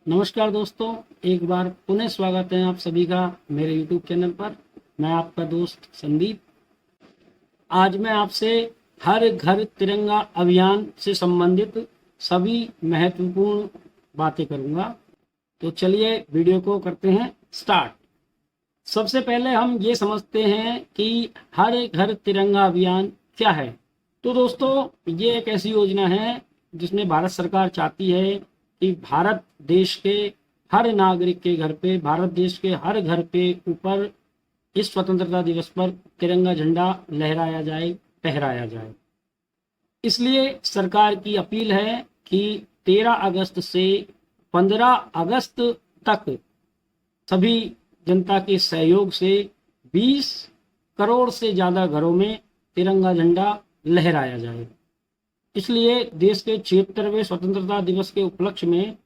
नमस्कार दोस्तों, एक बार पुनः स्वागत है आप सभी का मेरे YouTube चैनल पर। मैं आपका दोस्त संदीप। आज मैं आपसे हर घर तिरंगा अभियान से संबंधित सभी महत्वपूर्ण बातें करूंगा। तो चलिए वीडियो को करते हैं स्टार्ट। सबसे पहले हम ये समझते हैं कि हर घर तिरंगा अभियान क्या है। तो दोस्तों, ये एक ऐसी योजना है जिसमें भारत सरकार चाहती है कि भारत देश के हर नागरिक के घर पे, भारत देश के हर घर पे ऊपर इस स्वतंत्रता दिवस पर तिरंगा झंडा लहराया जाए, फहराया जाए। इसलिए सरकार की अपील है कि 13 अगस्त से 15 अगस्त तक सभी जनता के सहयोग से 20 करोड़ से ज़्यादा घरों में तिरंगा झंडा लहराया जाए। इसलिए देश के 76वें स्वतंत्रता दिवस के उपलक्ष्य में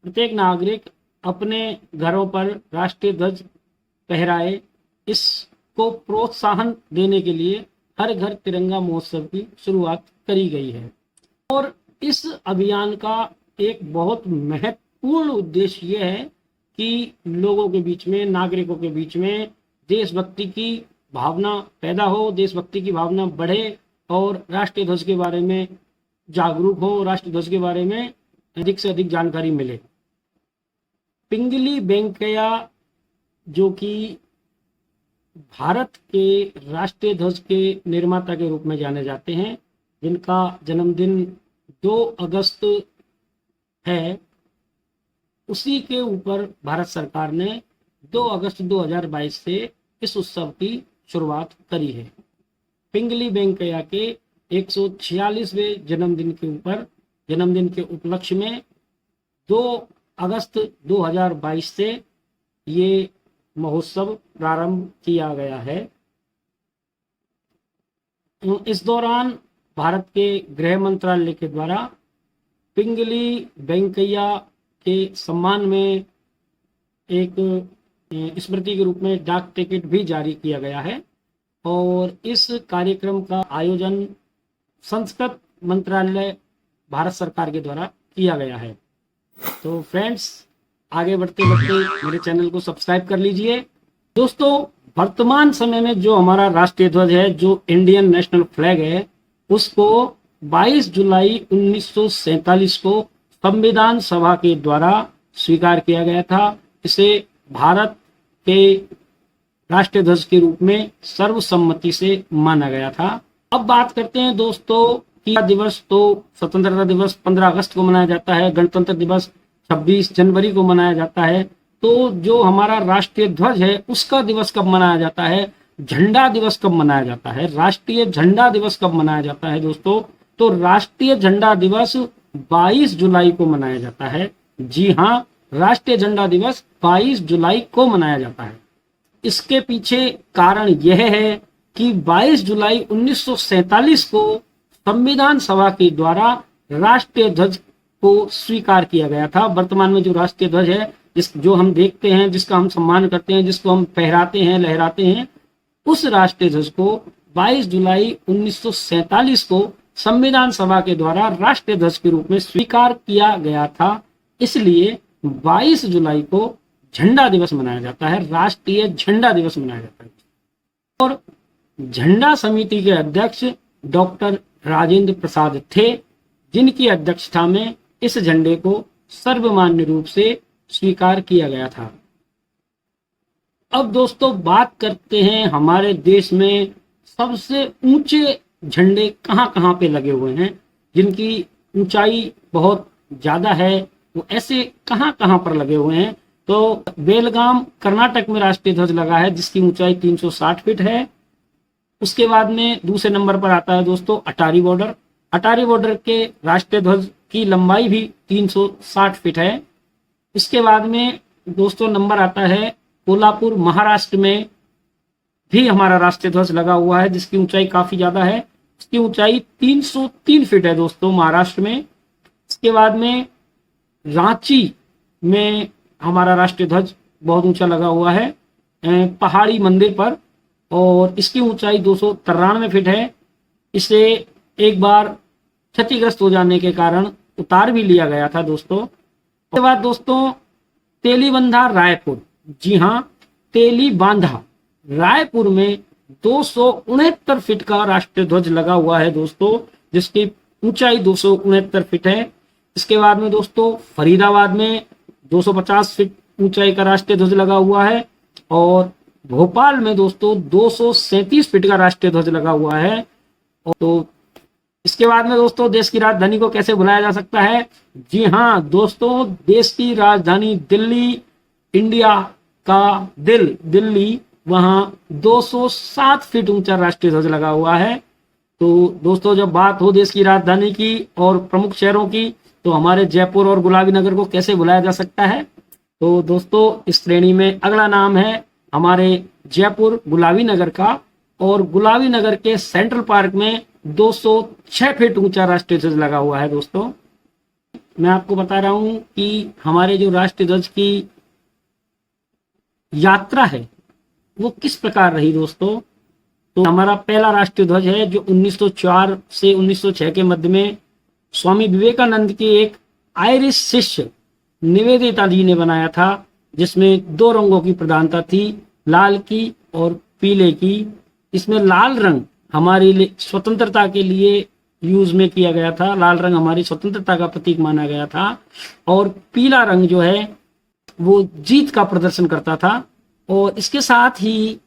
प्रत्येक नागरिक अपने घरों पर राष्ट्रीय ध्वज फहराए। इसको प्रोत्साहन देने के लिए हर घर तिरंगा महोत्सव की शुरुआत करी गई है। और इस अभियान का एक बहुत महत्वपूर्ण उद्देश्य यह है कि लोगों के बीच में, नागरिकों के बीच में देशभक्ति की भावना पैदा हो, देशभक्ति की भावना बढ़े और राष्ट्रीय ध्वज के बारे में जागरूक हो, राष्ट्रीय ध्वज के बारे में अधिक से अधिक जानकारी मिले। पिंगली वेंकैया, जो कि भारत के राष्ट्रीय ध्वज के निर्माता के रूप में जाने जाते हैं, जिनका जन्मदिन 2 अगस्त है, उसी के ऊपर भारत सरकार ने 2 अगस्त 2022 से इस उत्सव की शुरुआत करी है। पिंगली वेंकैया के 146वें जन्मदिन के उपलक्ष्य में 2 अगस्त 2022 से ये महोत्सव प्रारंभ किया गया है। इस दौरान भारत के गृह मंत्रालय के द्वारा पिंगली वेंकैया के सम्मान में एक स्मृति के रूप में डाक टिकट भी जारी किया गया है। और इस कार्यक्रम का आयोजन संस्कृत मंत्रालय भारत सरकार के द्वारा किया गया है। तो फ्रेंड्स, आगे बढ़ते बढ़ते मेरे चैनल को सब्सक्राइब कर लीजिए। दोस्तों, वर्तमान समय में जो हमारा राष्ट्रीय ध्वज है, जो इंडियन नेशनल फ्लैग है, उसको 22 जुलाई 1947 को संविधान सभा के द्वारा स्वीकार किया गया था। इसे भारत के राष्ट्रीय ध्वज के रूप में सर्वसम्मति से माना गया था। अब बात करते हैं दोस्तों कि दिवस तो स्वतंत्रता दिवस 15 अगस्त को मनाया जाता है, गणतंत्र दिवस 26 जनवरी को मनाया जाता है। तो जो हमारा राष्ट्रीय ध्वज है उसका दिवस कब मनाया जाता है, झंडा दिवस कब मनाया जाता है, राष्ट्रीय झंडा दिवस कब मनाया जाता है दोस्तों? तो राष्ट्रीय झंडा दिवस 22 जुलाई को मनाया जाता है। जी हाँ, राष्ट्रीय झंडा दिवस 22 जुलाई को मनाया जाता है। इसके पीछे कारण यह है कि 22 जुलाई 1947 को संविधान सभा के द्वारा राष्ट्रीय ध्वज को स्वीकार किया गया था। वर्तमान में जो राष्ट्रीय ध्वज है, जो हम देखते हैं, जिसका हम सम्मान करते हैं, जिसको हम फहराते हैं, लहराते हैं, उस राष्ट्रीय ध्वज को 22 जुलाई 1947 को संविधान सभा के द्वारा राष्ट्रीय ध्वज के रूप में स्वीकार किया गया था। इसलिए 22 जुलाई को झंडा दिवस मनाया जाता है, राष्ट्रीय झंडा दिवस मनाया जाता है। और झंडा समिति के अध्यक्ष डॉक्टर राजेंद्र प्रसाद थे, जिनकी अध्यक्षता में इस झंडे को सर्वमान्य रूप से स्वीकार किया गया था। अब दोस्तों, बात करते हैं हमारे देश में सबसे ऊंचे झंडे कहाँ कहाँ पे लगे हुए हैं, जिनकी ऊंचाई बहुत ज्यादा है। वो ऐसे कहाँ कहाँ पर लगे हुए हैं? तो बेलगाम कर्नाटक में राष्ट्रीय ध्वज लगा है, जिसकी ऊंचाई 360 फीट है। उसके बाद में दूसरे नंबर पर आता है दोस्तों अटारी बॉर्डर। अटारी बॉर्डर के राष्ट्रीय ध्वज की लंबाई भी 360 फीट है। इसके बाद में दोस्तों नंबर आता है कोल्हापुर, महाराष्ट्र में भी हमारा राष्ट्रीय ध्वज लगा हुआ है, जिसकी ऊंचाई काफी ज्यादा है। इसकी ऊंचाई 303 फीट है दोस्तों, महाराष्ट्र में। इसके बाद में रांची में हमारा राष्ट्रीय ध्वज बहुत ऊंचा लगा हुआ है, पहाड़ी मंदिर पर, और इसकी ऊंचाई 293 फीट है। इसे एक बार क्षतिग्रस्त हो जाने के कारण उतार भी लिया गया था दोस्तों। उसके बाद दोस्तों तेलीबांधा रायपुर, जी हाँ तेलीबांधा रायपुर में 269 फीट का राष्ट्रीय ध्वज लगा हुआ है दोस्तों, जिसकी ऊंचाई 269 फीट है। इसके बाद में दोस्तों फरीदाबाद में 250 फीट ऊंचाई का राष्ट्रीय ध्वज लगा हुआ है, और भोपाल में दोस्तों 237 फीट का राष्ट्रीय ध्वज लगा हुआ है। तो इसके बाद में दोस्तों देश की राजधानी को कैसे भुलाया जा सकता है? जी हाँ दोस्तों, देश की राजधानी दिल्ली, इंडिया का दिल्ली, वहां 207 फीट ऊंचा राष्ट्रीय ध्वज लगा हुआ है। तो दोस्तों जब बात हो देश की राजधानी की और प्रमुख शहरों की, तो हमारे जयपुर और गुलाबी नगर को कैसे भुलाया जा सकता है? तो दोस्तों इस श्रेणी में अगला नाम है हमारे जयपुर गुलाबी नगर का, और गुलाबी नगर के सेंट्रल पार्क में 206 फीट ऊंचा राष्ट्रीय ध्वज लगा हुआ है। दोस्तों मैं आपको बता रहा हूं कि हमारे जो राष्ट्रीय ध्वज की यात्रा है वो किस प्रकार रही दोस्तों। तो हमारा पहला राष्ट्रीय ध्वज है जो 1904 से 1906 के मध्य में स्वामी विवेकानंद के एक आयरिश शिष्य निवेदिता जी ने बनाया था, जिसमें 2 रंगों की प्रधानता थी, लाल की और पीले की। इसमें लाल रंग हमारी स्वतंत्रता के लिए यूज में किया गया था, लाल रंग हमारी स्वतंत्रता का प्रतीक माना गया था, और पीला रंग जो है वो जीत का प्रदर्शन करता था। और इसके साथ ही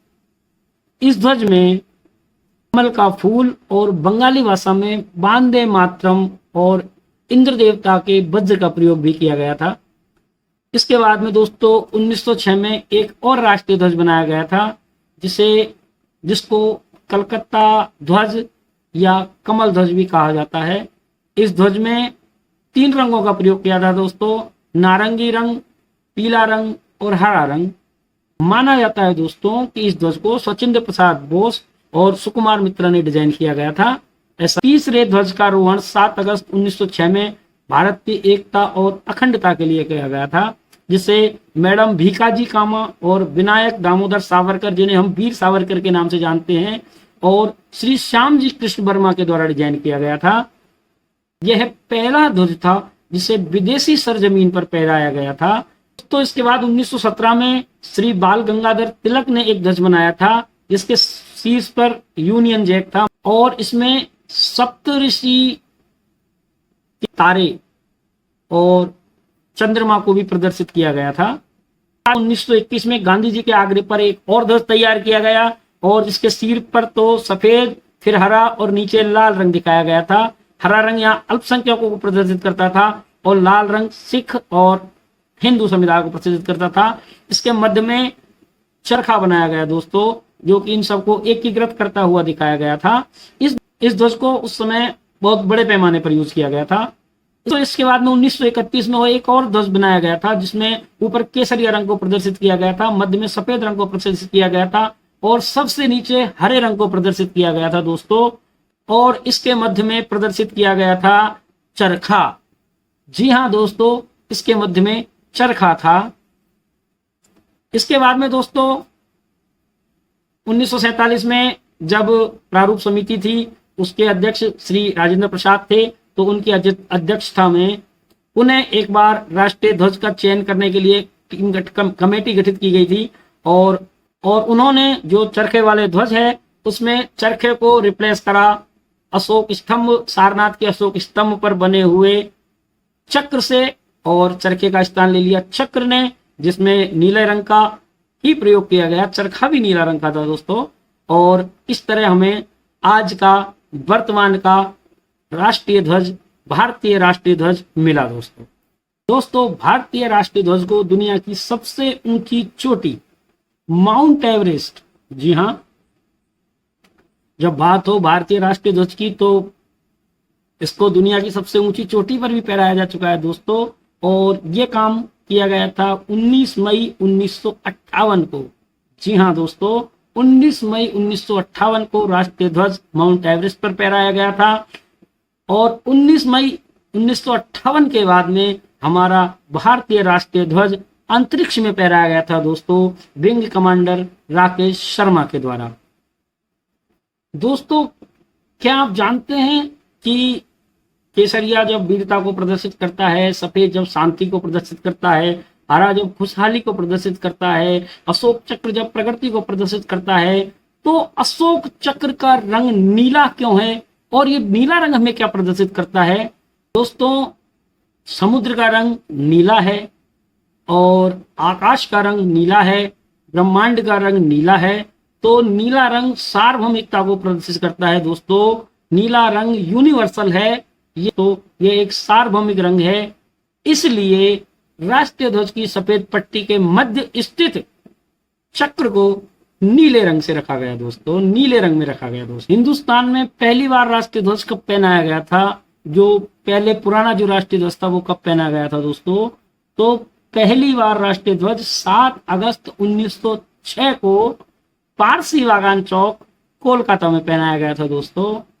इस ध्वज में कमल का फूल और बंगाली भाषा में वंदे मातरम और इंद्र देवता के वज्र का प्रयोग भी किया गया था। इसके बाद में दोस्तों 1906 में एक और राष्ट्रीय ध्वज बनाया गया था, जिसको कलकत्ता ध्वज या कमल ध्वज भी कहा जाता है। इस ध्वज में 3 रंगों का प्रयोग किया था दोस्तों, नारंगी रंग, पीला रंग और हरा रंग। माना जाता है दोस्तों कि इस ध्वज को सचिंद्र प्रसाद बोस और सुकुमार मित्रा ने डिजाइन किया गया था। ऐसा तीसरे ध्वज का आरोहण 7 अगस्त 1906 में भारत की एकता और अखंडता के लिए किया गया था, जिसे मैडम भीकाजी कामा और विनायक दामोदर सावरकर, जिन्हें हम वीर सावरकर के नाम से जानते हैं, और श्री श्याम जी कृष्ण वर्मा के द्वारा डिजाइन किया गया था। यह पहला ध्वज था जिसे विदेशी सरजमीन पर फहराया गया था। तो इसके बाद 1917 में श्री बाल गंगाधर तिलक ने एक ध्वज बनाया था, जिसके शीर्ष पर यूनियन जैक था, और इसमें सप्तऋषि तारे और चंद्रमा को भी प्रदर्शित किया गया था। 1921 में गांधी जी के आग्रह पर एक और ध्वज तैयार किया गया, और जिसके सिर पर तो सफेद, फिर हरा और नीचे लाल रंग दिखाया गया था। हरा रंग यहाँ अल्पसंख्यकों को प्रदर्शित करता था, और लाल रंग सिख और हिंदू समुदाय को प्रदर्शित करता था। इसके मध्य में चरखा बनाया गया दोस्तों, जो कि इन सबको एकीकृत करता हुआ दिखाया गया था। इस ध्वज को उस समय बहुत बड़े पैमाने पर यूज किया गया था। तो इसके बाद में 1931 में वो एक और ध्वज बनाया गया था, जिसमें ऊपर केसरिया रंग को प्रदर्शित किया गया था, मध्य में सफेद रंग को प्रदर्शित किया गया था, और सबसे नीचे हरे रंग को प्रदर्शित किया गया था दोस्तों। और इसके मध्य में प्रदर्शित किया गया था चरखा। जी हाँ दोस्तों, इसके मध्य में चरखा था। इसके बाद में दोस्तों 1947 में जब प्रारूप समिति थी, उसके अध्यक्ष श्री राजेंद्र प्रसाद थे, तो उनकी अध्यक्षता में उन्हें एक बार राष्ट्रीय ध्वज का चयन करने के लिए कमेटी गठित की गई थी, और उन्होंने जो चरखे वाले ध्वज है उसमें चरखे को रिप्लेस करा अशोक स्तंभ, सारनाथ के अशोक स्तंभ पर बने हुए चक्र से, और चरखे का स्थान ले लिया चक्र ने, जिसमें नीले रंग का ही प्रयोग किया गया। चरखा भी नीला रंग का था दोस्तों। और इस तरह हमें आज का वर्तमान का राष्ट्रीय ध्वज, भारतीय राष्ट्रीय ध्वज मिला दोस्तों। भारतीय राष्ट्रीय ध्वज को दुनिया की सबसे ऊंची चोटी माउंट एवरेस्ट, जी हाँ, जब बात हो भारतीय राष्ट्रीय ध्वज की तो इसको दुनिया की सबसे ऊंची चोटी पर भी फहराया जा चुका है दोस्तों। और ये काम किया गया था 19 मई 1958 को। जी हाँ दोस्तों, 19 मई 1958 को राष्ट्रीय ध्वज माउंट एवरेस्ट पर फहराया गया था। और 19 मई 1958 के बाद में हमारा भारतीय राष्ट्रीय ध्वज अंतरिक्ष में फहराया गया था दोस्तों, विंग कमांडर राकेश शर्मा के द्वारा। दोस्तों क्या आप जानते हैं कि केसरिया जब वीरता को प्रदर्शित करता है, सफेद जब शांति को प्रदर्शित करता है, हरा जब खुशहाली को प्रदर्शित करता है, अशोक चक्र जब प्रगति को प्रदर्शित करता है, तो अशोक चक्र का रंग नीला क्यों है और ये नीला रंग हमें क्या प्रदर्शित करता है? दोस्तों, समुद्र का रंग नीला है और आकाश का रंग नीला है, ब्रह्मांड का रंग नीला है, तो नीला रंग सार्वभौमिकता को प्रदर्शित करता है। दोस्तों, नीला रंग यूनिवर्सल है, ये एक सार्वभौमिक रंग है। इसलिए राष्ट्रीय ध्वज की सफेद पट्टी के मध्य स्थित चक्र को नीले रंग से रखा गया। दोस्तों, नीले रंग में रखा गया। दोस्तों, हिंदुस्तान में पहली बार राष्ट्रीय ध्वज कब पहनाया गया था? जो पहले पुराना जो राष्ट्रीय ध्वज था वो कब पहनाया गया था? दोस्तों, तो पहली बार राष्ट्रीय ध्वज 7 अगस्त 1906 को पारसी बागान चौक कोलकाता में पहनाया गया था। दोस्तों,